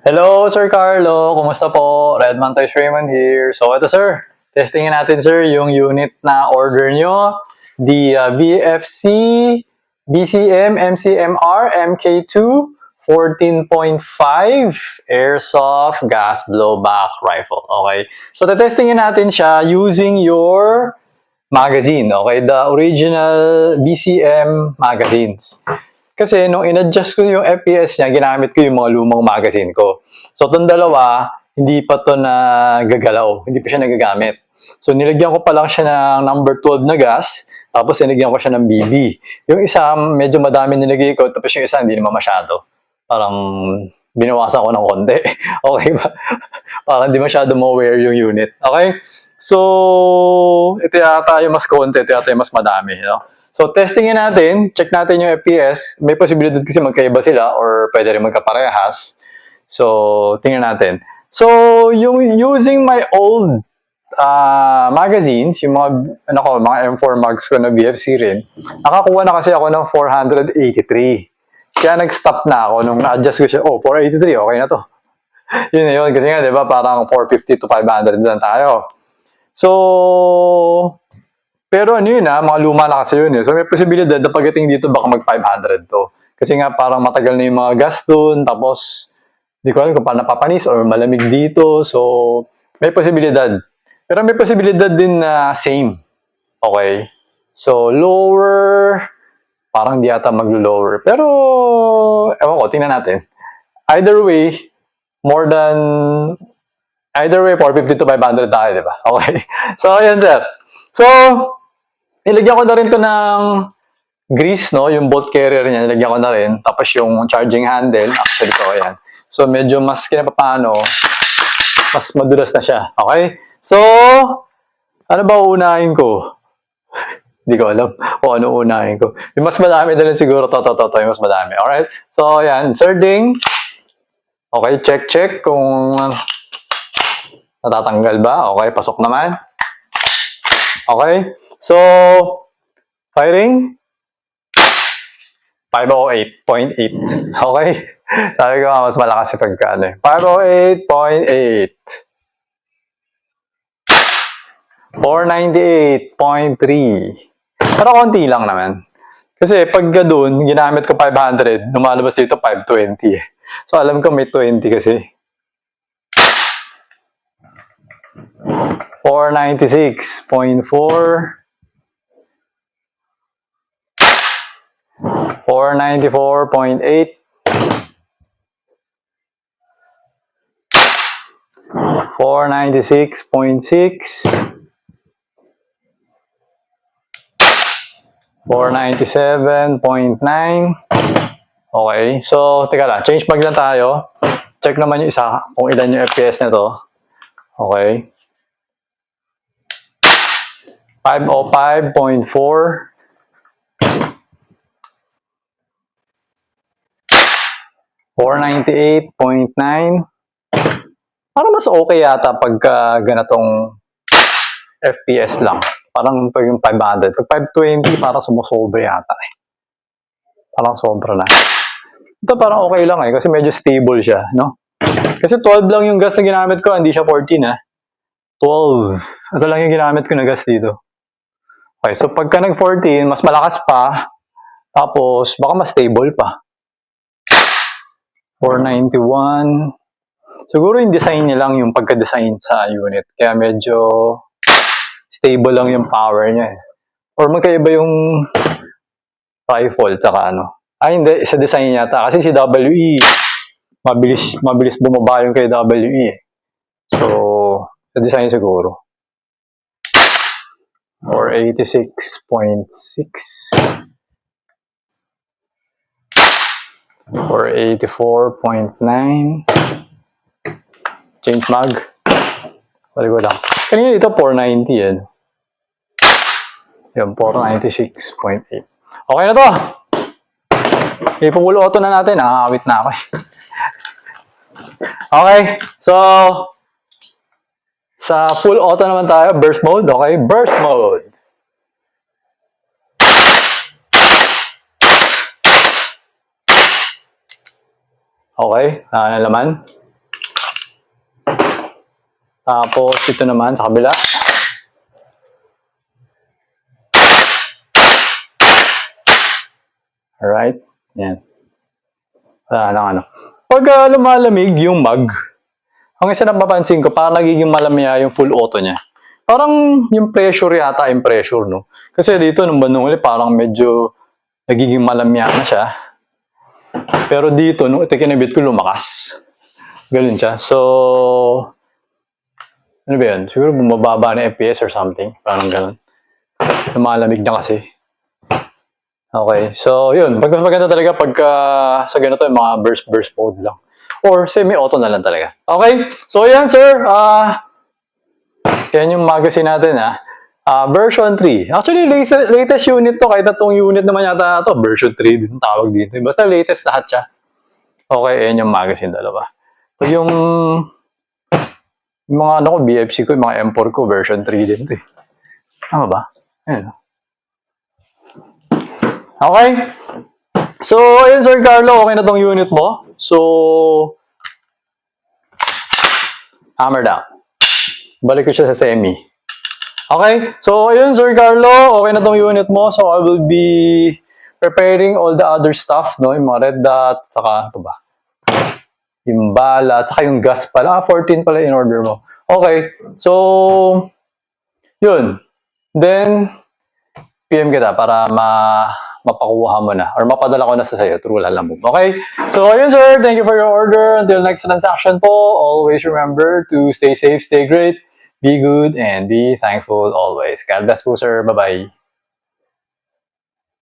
Hello, Sir Carlo. Kumusta po? Redman Toys Raymond here. So, ito sir. Testingin natin sir yung unit na order nyo. The VFC BCM MCMR MK2 14.5 Airsoft Gas Blowback Rifle. Okay. So, testingin natin siya using your magazine. Okay. The original BCM magazines. Kasi nung in-adjust ko yung FPS niya, ginamit ko yung mga lumang magazine ko. So, itong dalawa, hindi pa to nagagalaw. Hindi pa siya nagagamit. So, nilagyan ko pa lang siya ng number 12 na gas, tapos nilagyan ko siya ng BB. Yung isa, medyo madami nilagay ko, tapos yung isa, hindi naman masyado. Parang binawasan ko ng konti. Okay ba? Parang hindi masyado mo-wear yung unit. Okay? So, ito yata yung mas konti, ito yata yung mas madami. No? So, testingin natin, check natin yung FPS. May posibilidad kasi magkaiba sila or pwede rin magkaparehas. So, tingnan natin. So, yung using my old magazines, yung mga M4 mags ko na BFC rin, nakakuha na kasi ako ng 483. Kaya nag-stop na ako nung na-adjust ko siya. Oh, 483, okay na to. Yun na yun. Kasi nga, di ba, parang 450 to 500 lang tayo. So, pero ano yun mga luma na kasi yun. So may posibilidad na pagdating dito baka mag 500 to. Kasi nga parang matagal na yung mga gas dun, tapos hindi ko alam kung paano napapanis or malamig dito. So may posibilidad. Pero may posibilidad din na same. Okay? So lower, parang di ata mag-lower. Pero ewan ko, tingnan natin. Either way, 450 to 500 tayo, di ba? Okay. So ayan sir. So, nilagyan ko na rin to ng grease, no? Yung bolt carrier niya, nilagyan ko na rin. Tapos yung charging handle, actually ko, ayan. So, medyo mas kinapapano, mas madulas na siya. Okay? So, ano ba uunahin ko? Hindi ko alam kung ano uunahin ko. Yung mas madami na rin siguro, to, yung mas madami. Alright? So, ayan. Sir Ding. Okay, check kung natatanggal ba. Okay, pasok naman. Okay? So, firing. 508.8. Okay? Sabi ko mas malakas si pagka 508.8. 498.3. Pero konti lang naman. Kasi pag doon, ginamit ko 500, lumalabas dito 520. So alam ko may 20 kasi. 496.4. 494.8. 496.6. 497.9. Okay, so teka lang, change mag lang tayo. Check naman yung isa kung ilan yung FPS nito. Okay. 505.4. 498.9. Parang mas okay yata pagka ganitong FPS lang. Parang pag yung 500. Pag 520, parang sumusobra yata eh. Parang sobra na. Ito parang okay lang eh, kasi medyo stable siya, no? Kasi 12 lang yung gas na ginamit ko, hindi siya 14 12. Ito lang yung ginamit ko na gas dito. Okay, so pagka nag-14, mas malakas pa, tapos baka mas stable pa. 491. Siguro yung design niya lang yung pagka-design sa unit. Kaya medyo stable lang yung power niya eh. Or magkaiba yung rifle tsaka ano. Ay hindi, sa design yata. Kasi si WE, mabilis bumaba yung kay WE eh. So, sa design siguro. 486.6. 484.9. Change mag. Balik ko lang. Kanina dito 490 yan. Yan, 496.8. Okay na to. Okay, full auto na natin. Nakakawit na ako. Okay. So, sa full auto naman tayo. Burst mode. Okay. Burst mode. Okay. Nalaman. Tapos, ito naman sa kabila. Alright. Yan. Wala lang ano. Pag lumalamig yung mug, ang isa na mapapansin ko, parang nagiging malamya yung full auto niya. Parang yung pressure yata, yung pressure, no? Kasi dito, nung bandang uli, parang medyo nagiging malamya na siya. Pero dito, nung ito kinabit ko, lumakas. Ganun siya. So, ano ba yun? Siguro bumababa na FPS or something. Parang ganun. Lumalamig na kasi. Okay. So, yun. Maganda talaga pagka sa ganito yung mga burst mode lang. Or semi-auto na lang talaga. Okay. So, yan, sir. Yan yung magazine natin, ha. Version 3. Actually, latest unit to. Kahit itong unit naman yata to. Version 3 din tawag dito. Basta latest lahat siya. Okay, yan yung magazine dalawa. So, yung mga ano ko, BFC ko, yung mga M4 ko, version 3 din to eh. Tama ba? Ayan. Okay. So, ayun Sir Carlo, okay na tong unit mo. So, hammer down. Balik ko siya sa semi. Okay. So, ayun Sir Carlo, okay na tong unit mo. So, I will be preparing all the other stuff, no? Yung mga red dot, saka, ito ba? Yung bala, saka yung gas pala. 14 pala in order mo. Okay. So, yun. Then, PM kita para mapakuha mo na or mapadala ko na sa sayo through Lalamove. Okay? So, ayun sir. Thank you for your order. Until next transaction po, always remember to stay safe, stay great, be good, and be thankful always. God bless po sir. Bye-bye.